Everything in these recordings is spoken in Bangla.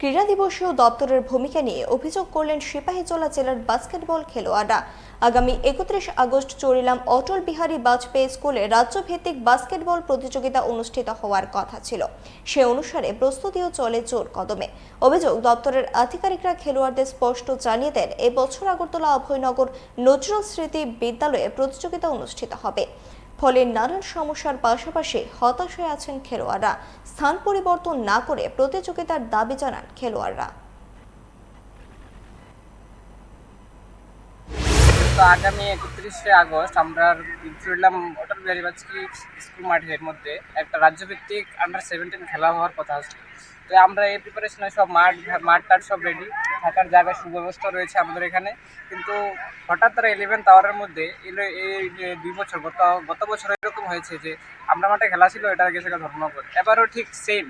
ক্রীড়া দিবসীয় দপ্তরের ভূমিকা নিয়ে অভিযোগ করলেন সিপাহীজলা জেলার বাস্কেটবল খেলোয়াড়রা। আগামী 31 আগস্ট চরিলাম অটল বিহারী বাজপেয়ী স্কুলে রাজ্যভিত্তিক বাস্কেটবল প্রতিযোগিতা অনুষ্ঠিত হওয়ার কথা ছিল। সে অনুসারে প্রস্তুতিও চলে জোর কদমে। অভিযোগ, দপ্তরের আধিকারিকরা খেলোয়াড়দের স্পষ্ট জানিয়ে দেন এবছর আগরতলা অভয়নগর নজরুল স্মৃতি বিদ্যালয়ে প্রতিযোগিতা অনুষ্ঠিত হবে। ফলে নানান সমস্যার পাশাপাশি হতাশায় আছেন খেলোয়াড়রা। স্থান পরিবর্তন না করে প্রতিযোগিতার দাবি জানান খেলোয়াড়রা। তো আগামী 31শে আগস্ট আমরা চরিলাম অটল বিহারী বাজপেয়ী স্কুল মাঠের মধ্যে একটা রাজ্যভিত্তিক আন্ডার-17 খেলা হওয়ার কথা আছে। তো আমরা এই প্রিপারেশনে সব মাঠ সব রেডি, থাকার জায়গার সুব্যবস্থা রয়েছে আমাদের এখানে। কিন্তু হঠাৎ তারা 11th আওয়ারের মধ্যে এই যে 2 বছর গত বছর এরকম হয়েছে যে আমরা মাঠে খেলা ছিল, এটা গেছে ধর্মনগর। এবারও ঠিক সেম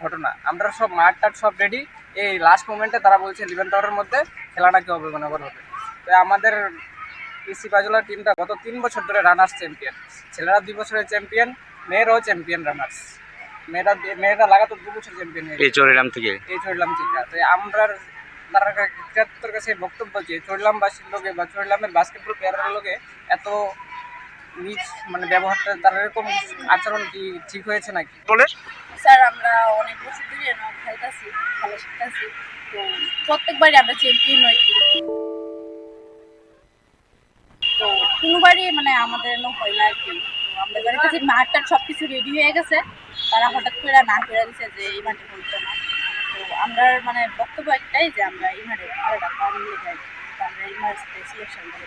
ঘটনা, আমরা সব মাঠ সব রেডি, এই লাস্ট মোমেন্টে তারা বলছে 11th আওয়ারের মধ্যে খেলাটা কি অভয়নগর হবে। তো আমাদের সিপাহীজলা টিমটা গত 3 বছর ধরে রানার্স চ্যাম্পিয়ন, ছেলেরা 2 বছরের চ্যাম্পিয়ন, মেয়েরাও চ্যাম্পিয়ন রানার্স। মেয়েরা লাগাতার 2 বছর চ্যাম্পিয়ন হয়েছে এই চরিলাম থেকে। তো আমরা তার কাছে বক্তব্য যে চরিলামবাসীর লোকে বা চরিলামের বাস্কেটবল প্লেয়ারের লোকে এত নিজ ব্যবহারটা, তার এরকম আচরণ কি ঠিক হয়েছে নাকি বলে? স্যার, আমরা অনেক বছর ধরে খেলতেছি, খেলা শিখতেছি, তো প্রত্যেকবারই আমরা চ্যাম্পিয়ন হই। তো কোনোবারই আমাদের হয় না আর কি। তো আমরা জানি মাঠটার সব কিছু রেডি হয়ে গেছে, তারা হঠাৎ করে না করে দিচ্ছে যে এই মাঠে হইতো না। তো আমরা বক্তব্য একটাই যে আমরা এই মাঠে খেলাটা পারলে যাই, আমরা এই মাঠে সিলেকশন করি।